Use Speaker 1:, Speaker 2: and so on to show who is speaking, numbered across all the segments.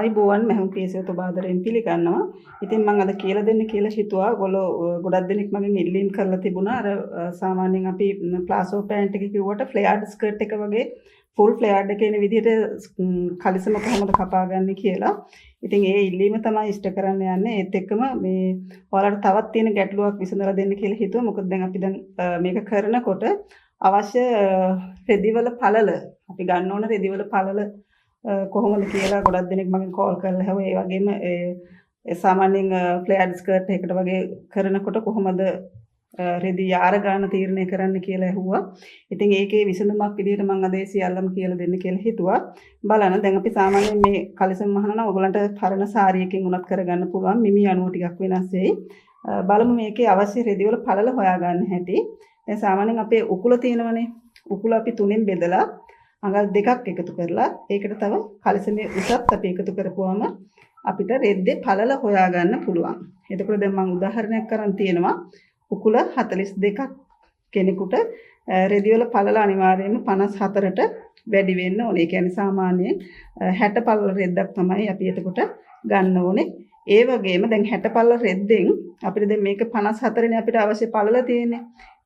Speaker 1: ආයිබෝවන් මම කේසයත බාදරෙන් පිළිගන්නවා. ඉතින් මම අද කියලා දෙන්න කියලා හිතුවා. ඔයගොල්ලෝ ගොඩක් දෙනෙක් මගෙන් ඉල්ලීම් කරලා තිබුණා. අර සාමාන්‍යයෙන් අපි ප්ලාසෝ පෑන්ට් එක කිව්වට ෆ්ලෙයාර්ඩ් ස්කර්ට් එක වගේ ෆුල් ෆ්ලෙයාර්ඩ් එක එන විදිහට කලිසම කොහොමද කපාගන්නේ කියලා. ඉතින් ඒ ඉල්ලීම තමයි ඉෂ්ට කරන්න යන්නේ. ඒත් එක්කම මේ ඔයාලට තවත් තියෙන ගැටලුවක් විසඳලා දෙන්න කියලා හිතුවා. මොකද දැන් අපි දැන් මේක කරනකොට අවශ්‍ය රෙදිවල පළල අපි ගන්න ඕන රෙදිවල පළල කොහොමද කියලා ගොඩක් දෙනෙක් මගෙන් කෝල් කරලා හැව ඒ වගේම ඒ සාමාන්‍යයෙන් ෆ්ලෙයාර්ඩ් ස්කර්ට් එකකට වගේ කරනකොට කොහොමද රෙදි යාර ගන්න තීරණය කරන්න කියලා ඇහුවා. ඉතින් ඒකේ විසඳුමක් විදිහට මම අද ඒ සියල්ලම කියලා දෙන්න කියලා හිතුවා. බලන්න දැන් අපි සාමාන්‍යයෙන් මේ කලිසම් මහනවා නම් ඔයගලන්ට පරණ සාරියකින් උනත් කරගන්න පුළුවන්. මිමි අණුව ටිකක් වෙනස් වෙයි. බලමු මේකේ අවශ්‍ය රෙදිවල පළල හොයාගන්න හැටි. දැන් සාමාන්‍යයෙන් අපේ උකුල තියෙනවනේ. උකුල අපි තුනෙන් බෙදලා අඟල් දෙකක් එකතු කරලා ඒකට තව කලිසමේ උසත් අපි එකතු කරපුවාම අපිට රෙද්දේ පළල හොයාගන්න පුළුවන්. එතකොට දැන් මම උදාහරණයක් කරන් තියෙනවා. උකුල 42ක් කෙනෙකුට රෙදිවල පළල අනිවාර්යයෙන්ම 54ට වැඩි වෙන්න ඕනේ. ඒ කියන්නේ සාමාන්‍යයෙන් 60 පළල රෙද්දක් තමයි අපි එතකොට ගන්න ඕනේ. ඒ වගේම දැන් 60 පළල රෙද්දෙන් අපිට දැන් මේක 54නේ අපිට අවශ්‍ය පළල තියෙන්නේ.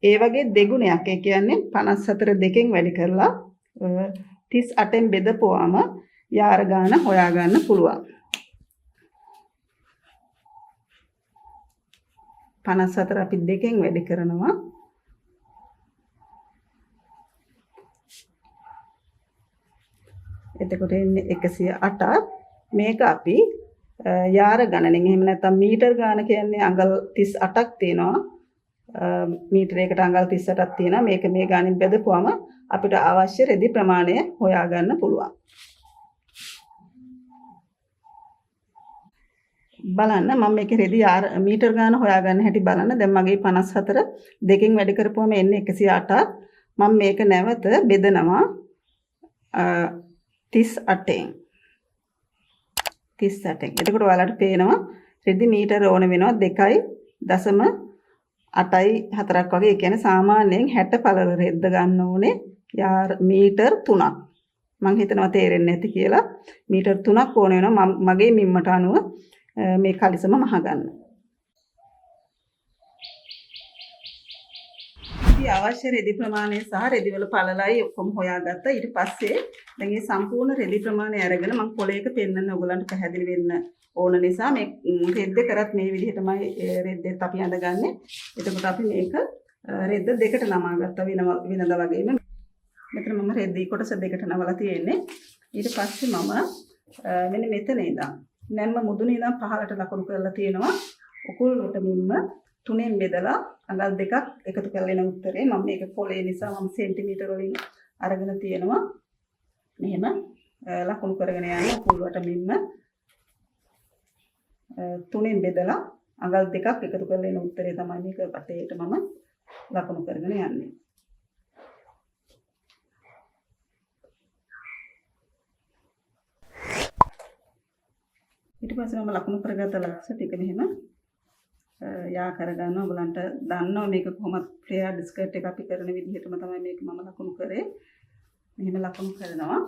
Speaker 1: ඒ වගේ දෙගුණයක්. ඒ කියන්නේ 54 දෙකෙන් වැඩි කරලා 38න් බෙදපුවාම යාර ගාන හොයාගන්න පුළුවන්. 54 අපි දෙකෙන් වැඩි කරනවා. එතකොට එන්නේ 108ක්. මේක අපි යාර ගණනෙන් එහෙම නැත්නම් මීටර් ගාන කියන්නේ අඟල් 38ක් තියෙනවා. මීටරයකට අඟල් 38ක් තියෙනවා. මේක මේ ගානින් බෙදපුවම අපිට අවශ්‍ය රෙදි ප්‍රමාණය හොයාගන්න පුළුවන්. බලන්න මම මේකේ රෙදි මීටර් ගාන හොයාගන්න හැටි බලන්න. දැන් මගේ 54 දෙකෙන් වැඩි කරපුවම එන්නේ 108ක්. මම මේක නැවත බෙදනවා 38න්. 38න්. එතකොට ඔයාලට පේනවා රෙදි මීටර ඕන වෙනවා 2.8 වගේ. ඒ කියන්නේ සාමාන්‍යයෙන් 60 පළල රෙද්ද ගන්න ඕනේ මීටර් 3ක්. මම හිතනවා තේරෙන්නේ නැති කියලා. මීටර් 3ක් ඕන වෙනවා මගේ මිම්මට අනුව මේ කලිසම මහ ගන්න. ඉතින් අවශ්‍ය රෙදි ප්‍රමාණය සහ රෙදිවල පළලයි ඔක්කොම හොයාගත්තා. ඊට පස්සේ දැන් මේ සම්පූර්ණ රෙදි ප්‍රමාණය අරගෙන මම පොලේක පෙන්නන්න ඔයගලන්ට පැහැදිලි වෙන්න ඕන නිසා මේ රෙද්ද කරත් මේ විදිහටමයි රෙද්දෙත් අපි අඳගන්නේ. එතකොට අපි මේක රෙද්ද දෙකට නමා ගත්තා වෙනද වගේම. මෙතන මම රෙද්දි කොටස දෙකට නමලා තියෙන්නේ. ඊට පස්සේ මම මෙන්න මෙතන ඉඳන් නැම්ම මුදුනේ ඉඳන් පහළට ලකුණු කරලා තියෙනවා. උකුල් වටමින්ම තුනෙන් බෙදලා අඟල් දෙකක් එකතු කරලා එන උත්තරේ. මම මේක පොලේ නිසා මම සෙන්ටිමීටර වලින් අරගෙන තියෙනවා. මෙහෙම ලකුණු කරගෙන යන්න උකුල් වටමින්ම තුනෙන් බෙදලා අඟල් දෙකක් එකතු කරලා එන උත්තරේ තමයි මේක වටේට මම ලකුණු කරගෙන යන්නේ. ඊට පස්සේ මම ලකුණු කරගත්ත ලක්ෂ ටික මෙහෙම යා කරගන්නවා. ඔයගලන්ට දන්නවා මේක කොහොමද ෆ්ලෙයාර්ඩ් ස්කර්ට් එක අපි කරන විදිහටම තමයි මේක මම ලකුණු කරේ. මෙහෙම ලකුණු කරනවා.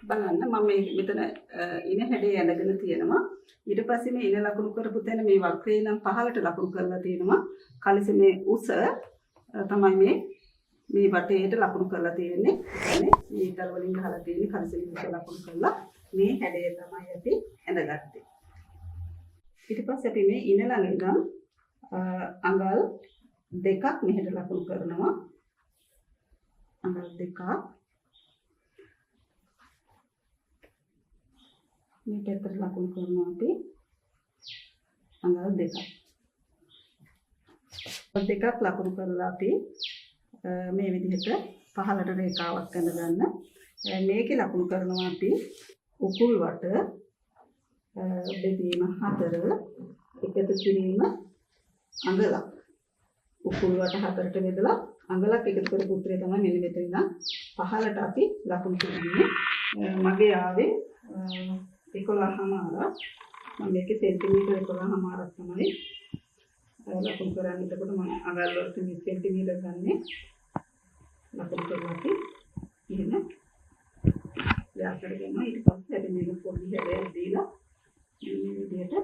Speaker 1: බලන්න මම මෙතන ඉන හැඩය ඇඳගෙන තියෙනවා. ඊට පස්සේ මේ ඉන ලකුණු කරපු තැන මේ වක්‍රේ නම් පහළට ලකුණු කරලා තියෙනවා. කලිසමේ උස තමයි මේ වටේට ලකුණු කරලා තියෙන්නේ. يعني මීටර වලින් ගහලා තියෙන්නේ කලිසමේ උස ලකුණු කරලා මේ හැඩය තමයි අපි ඇඳගත්තේ. ඊට පස්සේ අපි මේ ඉන ළඟ ඉඳන් අඟල් දෙකක් මෙහෙට ලකුණු කරනවා. අඟල් දෙකක් මේ පැත්තට ලකුණු කරනවා අපි අඟල් දෙකක්. දෙකක් ලකුණු කරලා අපි මේ විදිහට පහළට රේඛාවක් ඇඳගන්න. මේකේ ලකුණු කරනවා අපි උකුල් වට බෙදීම 4 එකතු කිරීම අඟලක්. උකුල් වට 4ට බෙදලා අඟලක් එකතු කරපු උත්තරේ තමයි මෙන්න මෙතන ඉඳන් පහළට අපි ලකුණු කරන්නේ. මගේ ආවේ 11මාරක්. මම මේකේ සෙන්ටිමීටර 11මාරක් තමයි ලකුණු කරන්නේ. එතකොට මම අඟල් වලට සෙන්ටිමීටර ගන්නේ. ලකුණු කරලා අපි එහෙම ක්‍රියා කරගෙන ඊට පස්සේ අපි මේක පොඩි හැඩයක් දීලා මේ විදිහට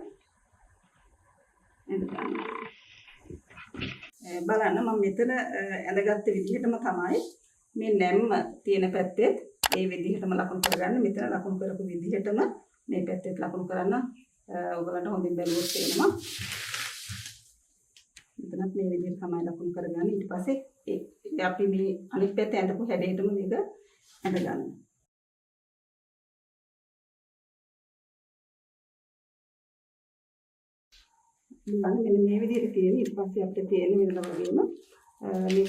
Speaker 1: බලන්න මම මෙතන ඇඳගත්ත විදිහටම තමයි මේ නැම්ම තියෙන පැත්තේ ඒ විදිහටම ලකුණු කරගන්න. මෙතන ලකුණු කරපු විදිහටම මේ පැත්තේ ලකුණු කරන්න ඔයගලන්ට හොඳින් බැලුවොත් තේරෙනවා. මෙතනත් මේ විදිහට තමයි ලකුණු කරගන්න. ඊට පස්සේ අපි මේ අනිත් පැත්තේ ඇඳපු හැඩයටම මේක ඇඳගන්න. මෙන්න මේ විදිහට තියෙන ඊට පස්සේ අපිට තියෙන වෙනද වගේම මේ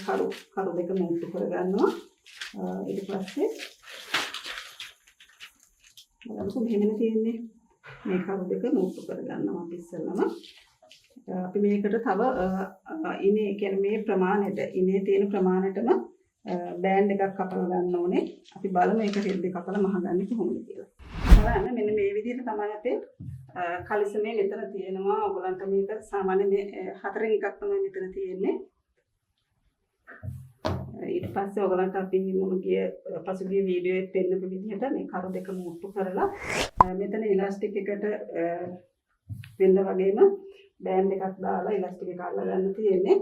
Speaker 1: කරු දෙක මුට්ටු කරගන්නවා. ඊට පස්සේ බලන්න මෙහෙම තියෙන්නේ මේ කරු දෙක මුට්ටු කරගන්නවා අපි ඉස්සෙල්ලම. අපි මේකට තව ඉනේ කියන්නේ මේ ප්‍රමාණයට ඉනේ තියෙන ප්‍රමාණයටම බෑන්ඩ් එකක් කපලා ගන්න ඕනේ. අපි බලමු ඒක හෙල්ලේ කපලා මහගන්නේ කොහොමද කියලා. බලන්න මෙන්න මේ විදිහට තමයි අපේ කලිසමේ මෙතන තියෙනවා. ඔයගලන්ට මේක සාමාන්‍ය මේ හතරෙන් එකක් තමයි මෙතන තියෙන්නේ. ඊට පස්සේ ඔයගලන්ට අපි පසුගිය වීඩියෝ එකේ පෙන්නපු විදිහට මේ කරු දෙක මුට්ටු කරලා මෙතන ඉලාස්ටික් එකට වෙන්න වගේම බෑන්ඩ් එකක් දාලා ඉලාස්ටික් එක අල්ල ගන්න තියෙන්නේ.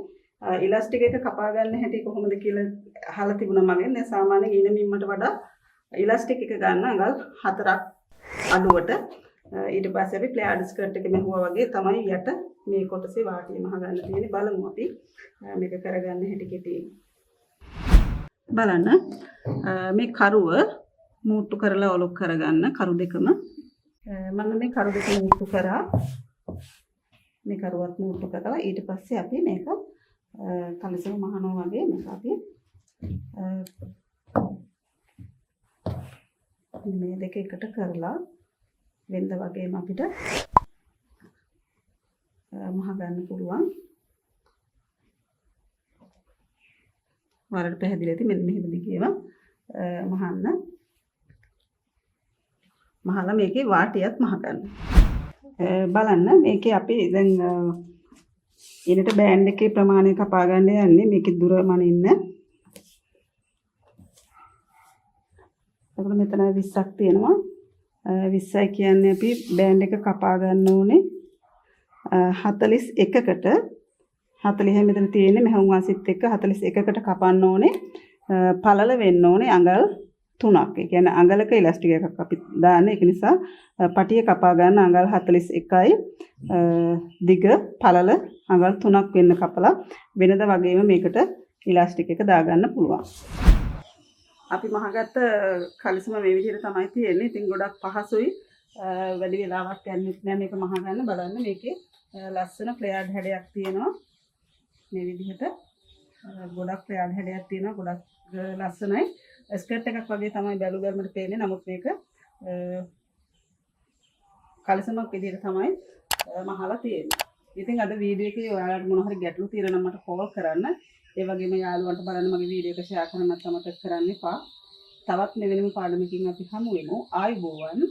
Speaker 1: ඉලාස්ටික් එක කපා ගන්න හැටි කොහොමද කියලා අහලා තිබුණා මගෙන්. දැන් සාමාන්‍යයෙන් ඊන මිම්මට වඩා ඉලාස්ටික් එක ගන්න අඟල් 4ක් අඩුවට. ඊට පස්සේ අපි ප්ලේයර් ස්කර්ට් එක මෙහුවා වගේ තමයි යට මේ කොටසේ වාටිය මහ ගන්න තියෙන්නේ. බලමු අපි මේක කරගන්න හැටි කෙටියෙන්. බලන්න මේ කරුව මුට්ටු කරලා ඔලොක් කරගන්න කරු දෙකම මම මේ කරු දෙක මුට්ටු කරා. මේ කරුවත් මුට්ටු කරලා ඊට පස්සේ අපි මේක කලිසම මහනවා වගේ මේක අපි මේ දෙක එකට කරලා වෙන්ද වගේම අපිට මහ ගන්න පුළුවන්. වලට පැහැදිලි ඇති මෙන්න මෙහෙම දිගේම මහන්න. මහලා මේකේ වාටියත් මහ ගන්න. බලන්න මේකේ අපි දැන් ඊනට බෑන්ඩ් එකේ ප්‍රමාණය කපා ගන්න යන්නේ මේකේ දුර මනින්න. එතකොට මෙතන 20ක් තියෙනවා. 20යි කියන්නේ අපි බෑන්ඩ් එක කපා ගන්න ඕනේ 41කට 40 මෙතන තියෙන්නේ මෙහුම් වාසිත් එක්ක 41කට කපන්න ඕනේ. පළල වෙන්න ඕනේ අඟල් 3ක්. ඒ කියන්නේ අඟලක ඉලාස්ටික් එකක් අපි දාන්න. ඒක නිසා පටිය කපා ගන්න අඟල් 41යි දිග පළල අඟල් 3ක් වෙන්න කපලා වෙනද වගේම මේකට ඉලාස්ටික් එක දාගන්න පුළුවන්. අපි මහගත්ත කලිසම මේ විදිහට තමයි තියෙන්නේ. ඉතින් ගොඩක් පහසුයි. වැඩි වෙලාවක් යන්නේ නැහැ මේක මහ ගන්න. බලන්න මේකේ ලස්සන ප්ලේයර් හැඩයක් තියෙනවා. මේ විදිහට ගොඩක් ප්ලේයර් හැඩයක් තියෙනවා. ගොඩක් ලස්සනයි. ස්කර්ට් එකක් වගේ තමයි බැලුවමට පේන්නේ. නමුත් මේක කලිසමක් විදිහට තමයි මහලා තියෙන්නේ. ඉතින් අද වීඩියෝ එකේ ඔයාලට මොන හරි ගැටලු තියෙනවා නම් මට කෝල් කරන්න. ඒ වගේම යාළුවන්ට බලන්න මගේ වීඩියෝ එක ෂෙයා කරන්නත් අමතක කරන්න එපා. තවත් මෙවැනිම පාඩමකින් අපි හමු වෙමු. ආයුබෝවන්.